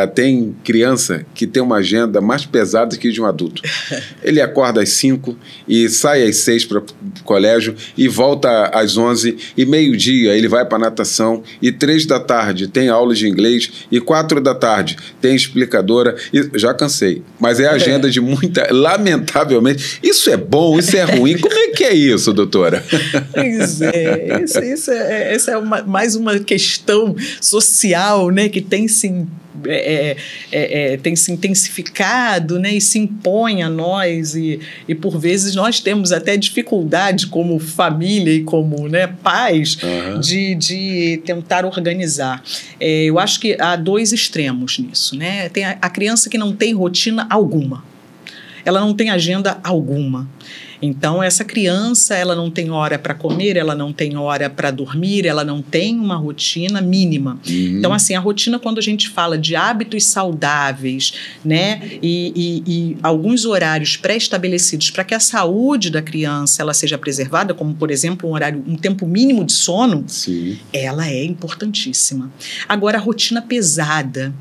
tem criança que tem uma agenda mais pesada que de um adulto. Ele acorda às 5 e sai às 6 para o colégio e volta às 11 e meio-dia ele vai para natação e 3 da tarde tem aulas de inglês e 4 da tarde tem explicadora. E já cansei, mas é a agenda de muita... Lamentavelmente, isso é bom, isso é ruim. Como é que é isso, doutora? Pois é, essa é mais uma questão social, né, que tem se intensificado, né, e se impõe a nós e por vezes nós temos até dificuldade como família e como, né, pais de tentar organizar. Eu acho que há 2 extremos nisso, né? Tem a criança que não tem rotina alguma, ela não tem agenda alguma. Então, essa criança, ela não tem hora para comer, ela não tem hora para dormir, ela não tem uma rotina mínima. Então, assim, a rotina, quando a gente fala de hábitos saudáveis, né, e alguns horários pré-estabelecidos para que a saúde da criança ela seja preservada, como, por exemplo, um tempo mínimo de sono, sim, ela é importantíssima. Agora, a rotina pesada,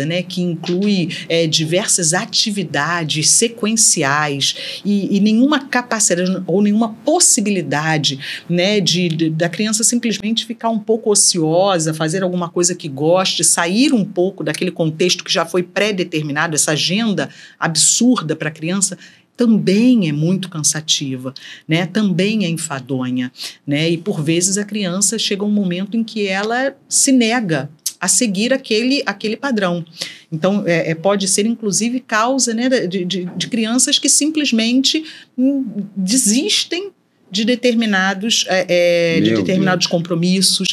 né, que inclui diversas atividades sequenciais, e nenhuma capacidade ou nenhuma possibilidade, né, da criança simplesmente ficar um pouco ociosa, fazer alguma coisa que goste, sair um pouco daquele contexto que já foi pré-determinado, essa agenda absurda para a criança, também é muito cansativa, né? Também é enfadonha, né? E por vezes a criança chega um momento em que ela se nega a seguir aquele padrão. Então, pode ser, inclusive, causa, né, de crianças que simplesmente desistem de determinados compromissos,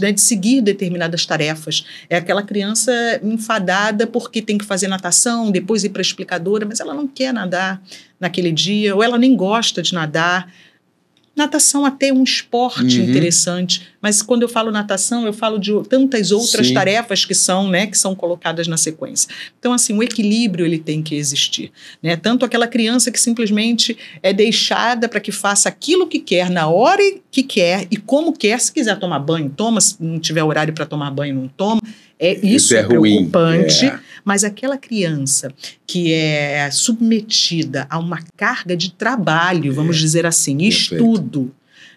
né, de seguir determinadas tarefas. É aquela criança enfadada porque tem que fazer natação, depois ir para a explicadora, mas ela não quer nadar naquele dia, ou ela nem gosta de nadar. Natação até é um esporte interessante, mas quando eu falo natação, eu falo de tantas outras tarefas que são colocadas na sequência. Então, assim, o equilíbrio ele tem que existir, né? Tanto aquela criança que simplesmente é deixada para que faça aquilo que quer, na hora que quer e como quer. Se quiser tomar banho, toma. Se não tiver horário para tomar banho, não toma. Isso é preocupante, mas aquela criança que é submetida a uma carga de trabalho, vamos dizer assim, estudo,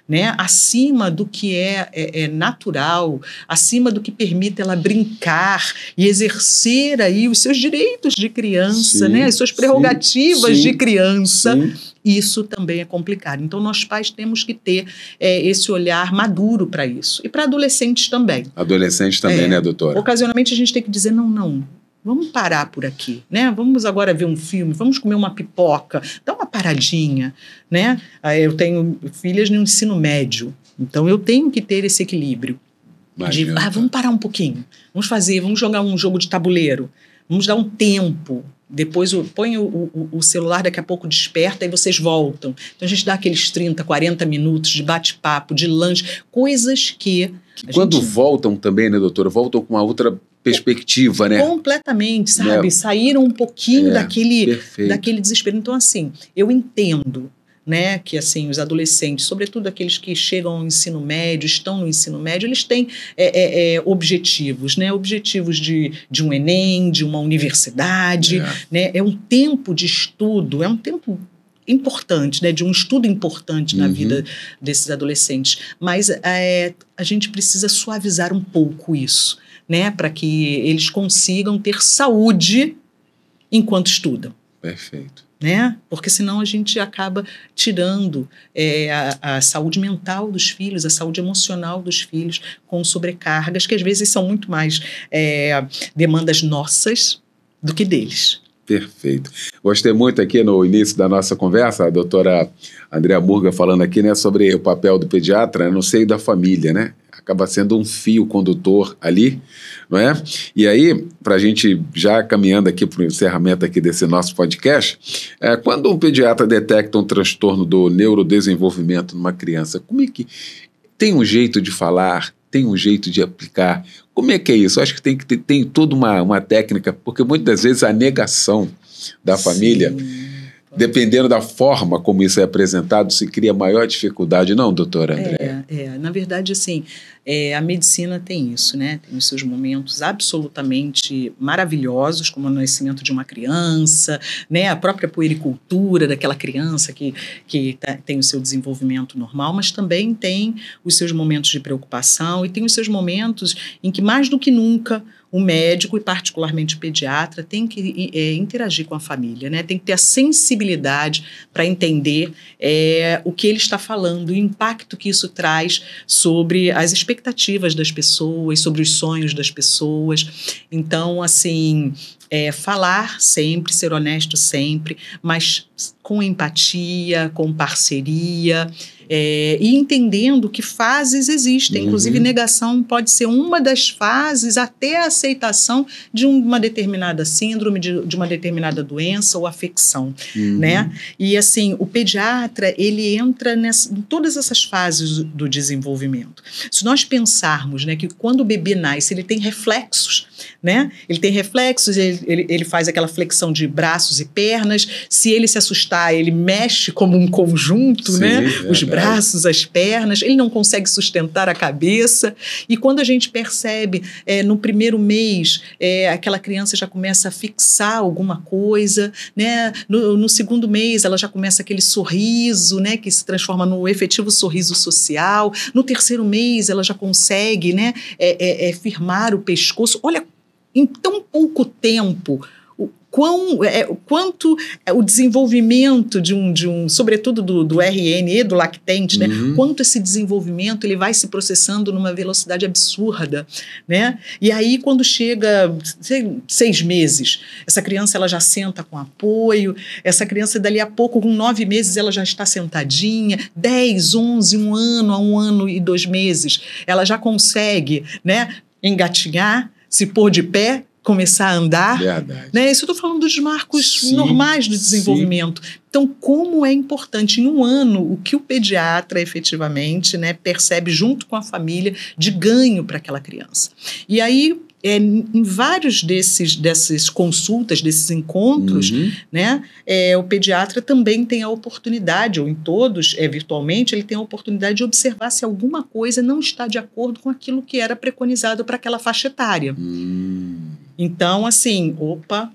né, acima do que é natural, acima do que permite ela brincar e exercer aí os seus direitos de criança, né, as suas prerrogativas de criança, isso também é complicado. Então, nós pais temos que ter esse olhar maduro para isso. E para adolescentes também. Adolescentes também, né, doutora? Ocasionalmente a gente tem que dizer, não, vamos parar por aqui, né? Vamos agora ver um filme, vamos comer uma pipoca, dá uma paradinha, né? Eu tenho filhas no ensino médio, então eu tenho que ter esse equilíbrio. Vamos parar um pouquinho, vamos jogar um jogo de tabuleiro, vamos dar um tempo. Depois põe o celular, daqui a pouco desperta e vocês voltam. Então a gente dá aqueles 30, 40 minutos de bate-papo, de lanche, coisas que quando voltam também, né, doutora? Voltam com uma outra perspectiva, né? Completamente, sabe? Né? Saíram um pouquinho daquele desespero. Então, assim, eu entendo, né, que assim, os adolescentes, sobretudo aqueles que chegam ao ensino médio, estão no ensino médio, eles têm objetivos, né, objetivos de um Enem, de uma universidade, né, é um tempo de estudo, é um tempo importante, né, de um estudo importante na vida desses adolescentes, mas a gente precisa suavizar um pouco isso, né, para que eles consigam ter saúde enquanto estudam. Perfeito. Né? Porque senão a gente acaba tirando a saúde mental dos filhos, a saúde emocional dos filhos com sobrecargas que às vezes são muito mais demandas nossas do que deles. Perfeito. Gostei muito aqui no início da nossa conversa, a doutora Andréa Murga falando aqui, né, sobre o papel do pediatra no seio da família, né? Acaba sendo um fio condutor ali, não é? E aí, para a gente já caminhando aqui para o encerramento aqui desse nosso podcast, quando um pediatra detecta um transtorno do neurodesenvolvimento numa criança, como é que tem um jeito de falar, tem um jeito de aplicar? Como é que é isso? Eu acho que tem toda uma técnica, porque muitas das vezes a negação da família, dependendo da forma como isso é apresentado, se cria maior dificuldade, não, doutora Andréa? Na verdade, assim, A medicina tem isso, né? Tem os seus momentos absolutamente maravilhosos, como o nascimento de uma criança, né? A própria puericultura daquela criança que tem o seu desenvolvimento normal, mas também tem os seus momentos de preocupação e tem os seus momentos em que, mais do que nunca, o médico, e particularmente o pediatra, tem que interagir com a família, né? Tem que ter a sensibilidade para entender o que ele está falando, o impacto que isso traz sobre as expectativas das pessoas, sobre os sonhos das pessoas. Então, assim, falar sempre, ser honesto sempre, mas com empatia, com parceria, e entendendo que fases existem. Inclusive, negação pode ser uma das fases até a aceitação de uma determinada síndrome, de uma determinada doença ou afecção, né? E, assim, o pediatra, ele entra em todas essas fases do desenvolvimento. Se nós pensarmos, né, que quando o bebê nasce, ele tem reflexos, né? Ele tem reflexos, ele faz aquela flexão de braços e pernas. Se ele se assustar, ele mexe como um conjunto, sim, né? Os braços, as pernas, ele não consegue sustentar a cabeça. E quando a gente percebe, no primeiro mês, aquela criança já começa a fixar alguma coisa, né? No segundo mês, ela já começa aquele sorriso, né? Que se transforma no efetivo sorriso social. No terceiro mês, ela já consegue, né? Firmar o pescoço. Olha, em tão pouco tempo, quanto o desenvolvimento sobretudo do RN e do lactente, né? Quanto esse desenvolvimento ele vai se processando numa velocidade absurda, né? E aí, quando chega 6 meses, essa criança ela já senta com apoio, essa criança dali a pouco, com 9 meses, ela já está sentadinha, 10, 11, 1 ano, a 1 ano e 2 meses, ela já consegue, né, engatinhar, se pôr de pé, começar a andar. Verdade. Né? Isso eu estou falando dos marcos sim, normais do desenvolvimento. Sim. Então, como é importante em 1 ano o que o pediatra efetivamente, né, percebe junto com a família de ganho para aquela criança. E aí, em vários dessas consultas, desses encontros, né, o pediatra também tem a oportunidade, ou em todos, virtualmente, ele tem a oportunidade de observar se alguma coisa não está de acordo com aquilo que era preconizado para aquela faixa etária. Então, assim,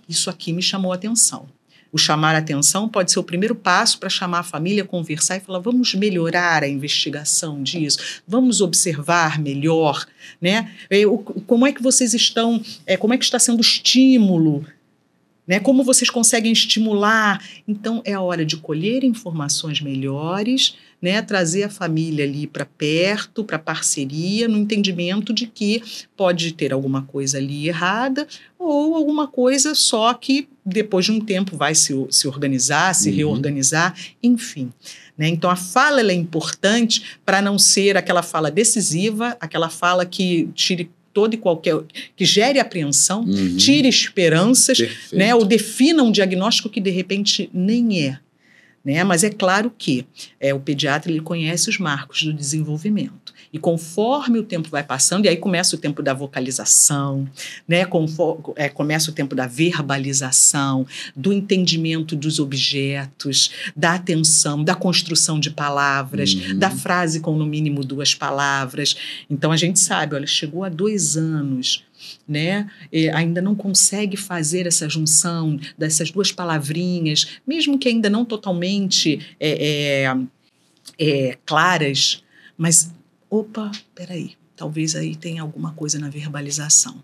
isso aqui me chamou a atenção. O chamar a atenção pode ser o primeiro passo para chamar a família, conversar e falar, vamos melhorar a investigação disso, vamos observar melhor, né? Como é que vocês estão, como é que está sendo o estímulo, né? Como vocês conseguem estimular? Então, é a hora de colher informações melhores, né, trazer a família ali para perto, para parceria, no entendimento de que pode ter alguma coisa ali errada ou alguma coisa só que depois de um tempo vai se organizar, se reorganizar, enfim. Né? Então, a fala ela é importante para não ser aquela fala decisiva, aquela fala que tire todo e qualquer, que gere apreensão, tire esperanças, né, ou defina um diagnóstico que de repente nem é. Né? Mas é claro que o pediatra ele conhece os marcos do desenvolvimento. E conforme o tempo vai passando, e aí começa o tempo da vocalização, né? Começa o tempo da verbalização, do entendimento dos objetos, da atenção, da construção de palavras, da frase com no mínimo 2 palavras. Então a gente sabe, olha, chegou a 2 anos, né? Ainda não consegue fazer essa junção dessas 2 palavrinhas, mesmo que ainda não totalmente claras, mas, peraí, talvez aí tenha alguma coisa na verbalização.